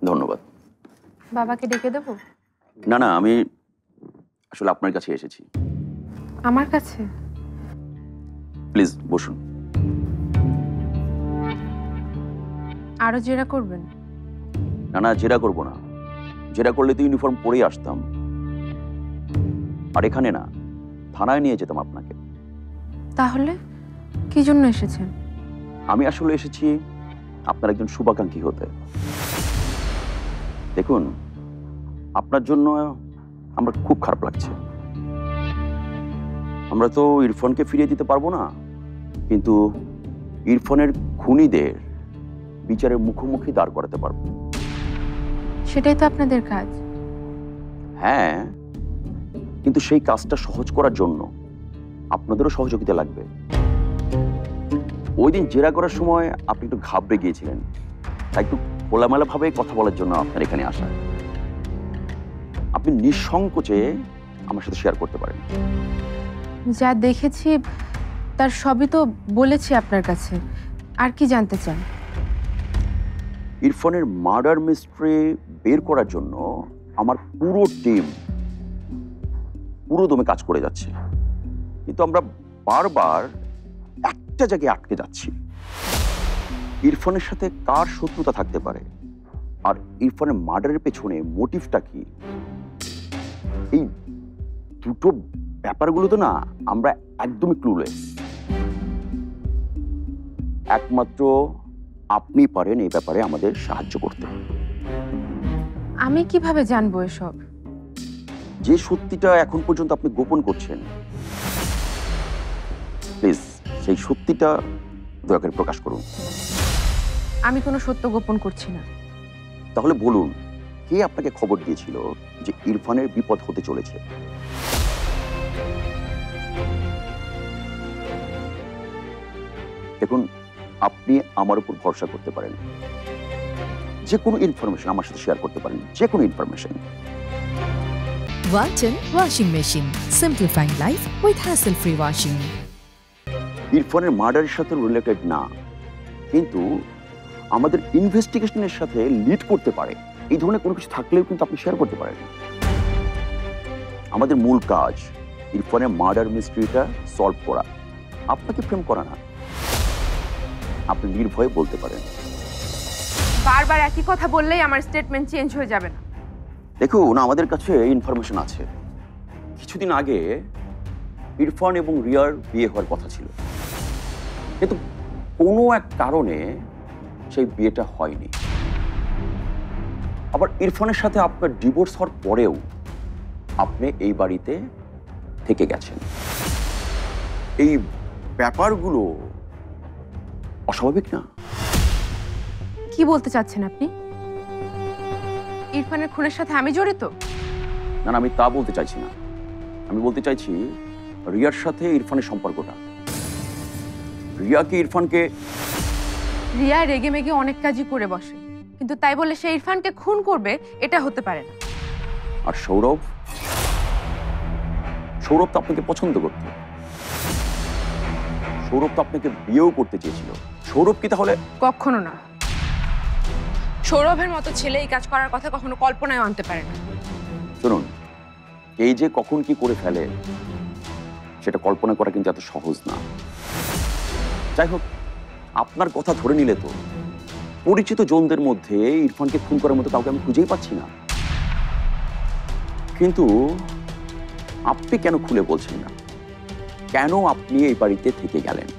ধন্যবাদ। বাবাকে ডেকে দেবো? না না, আমি আসলে আপনার কাছে এসেছি। আমার কাছে? প্লিজ বসুন। আরো জেরা করবেন? না না, জেরা করবো না। জেরা করলে তো ইউনিফর্ম পরেই আসতাম। আর এখানে না, থানায় নিয়ে যেতাম আপনাকে। তাহলে কি জন্য এসেছেন? আমি আসলে এসেছি আপনার একজন শুভাকাঙ্ক্ষী হতে। দেখুন, আপনার জন্য আমার খুব খারাপ লাগছে। আমরা তো ইরফানকে ফিরিয়ে দিতে পারবো না, কিন্তু ইরফানের খুনিদের বিচারের মুখোমুখি দাঁড় করাতে পারবো। সেটাই তো আপনাদের কাজ। হ্যাঁ, কিন্তু সেই কাজটা সহজ করার জন্য আপনাদেরও সহযোগিতা লাগবে। ওই দিন জেরা করার সময় আপনি একটু ঘাবড়ে গিয়েছিলেন, তাই একটু খোলামেলা ভাবে কথা বলার জন্য আপনার এখানে আসা। আপনি নিঃসংকোচে আমার সাথে শেয়ার করতে পারেন। যা দেখেছি তার সবই তো বলেছি আপনার কাছে। আর কি জানতে চান? ইরফানের মার্ডার মিস্ট্রি বের করার জন্য আমার পুরো টিম পুরো দমে কাজ করে যাচ্ছে, কিন্তু আমরা বারবার একটা জায়গায় আটকে যাচ্ছি। ইরফানের সাথে কার শত্রুতা থাকতে পারে, আর ইরফানের মার্ডারের পেছনে মোটিভটা কি, এই দুটো ব্যাপারগুলো তো না আমরা একদমই ক্লুলেস। একমাত্র আপনি পারেন এই ব্যাপারে আমাদের সাহায্য করতে। আমি কিভাবে জানবো এসব? যে সত্যিটা এখন পর্যন্ত আপনি গোপন করছেন, প্লিজ সেই সত্যিটা দয়া করে প্রকাশ করুন। আমি কোনো সত্য গোপন করছি না। তাহলে বলুন, কে আপনাকে খবর দিয়েছিল যে ইরফানের বিপদ হতে চলেছে? দেখুন, আপনি আমার উপর ভরসা করতে পারেন। যে কোনো ইনফরমেশন আমার সাথে শেয়ার করতে পারেন, যে কোনো information. Walton Washing Machine. Simplifying life with hassle-free washing. ইরফানের মার্ডারের সাথে রিলেটেড না, কিন্তু আমাদের ইনভেস্টিগেশনের সাথে লিড করতে পারে এই ধরনের কোনো কিছু থাকলেও কিন্তু আপনি শেয়ার করতে পারেন। আমাদের মূল কাজ ইরফানের মার্ডার মিস্ট্রিটা সলভ করা, আপনাকে প্রেম করা না। আপনি নির্ভয়ে বলতে পারেন। বারবার একই কথা বললেই আমার স্টেটমেন্ট চেঞ্জ হয়ে যাবে না। দেখুন, আমাদের কাছে ইনফরমেশন আছে। কিছুদিন আগে ইরফান এবং রিয়ার বিয়ে হওয়ার কথা ছিল, কিন্তু কোনো এক কারণে সেই বিয়েটা হয়নি। আবার ইরফানের সাথে আপনার ডিভোর্স হওয়ার পরেও আপনি এই বাড়িতে থেকে গেছেন। এই ব্যাপারগুলো অস্বাভাবিক না? কি বলতে চাচ্ছেন আপনি? ইরফানের খুনের সাথে আমি জড়িত? না, আমি তা বলতে চাইছি না। আমি বলতে চাইছি রিয়ার সাথে ইরফানের সম্পর্কটা। রিয়া কি ইরফানকে... রিয়া রেগে মেগে অনেক কাজই করে বসে, কিন্তু তাই বলে সে ইরফানকে খুন করবে এটা হতে পারে না। আর সৌরভ? সৌরভ তো আপনাকে পছন্দ করত। সৌরভ তো আপনাকে বিয়েও করতে চেয়েছিল। সৌরভ কি তাহলে... কখনো না। সৌরভের মতো ছেলে এই কাজ করার কথা কখনো কল্পনায় আনতে পারে না। শুনুন, এই যে কখন কি করে ফেলে সেটা কল্পনা করা কিন্তু এত সহজ না। যাই হোক, আপনার কথা ধরে নিলে তো পরিচিত জনদের মধ্যে ইরফানকে খুন করার মতো কাউকে আমি খুঁজেই পাচ্ছি না। কিন্তু আপনি কেন খুলে বলছেন না? কেন আপনি এই বাড়িতে থেকে গেলেন?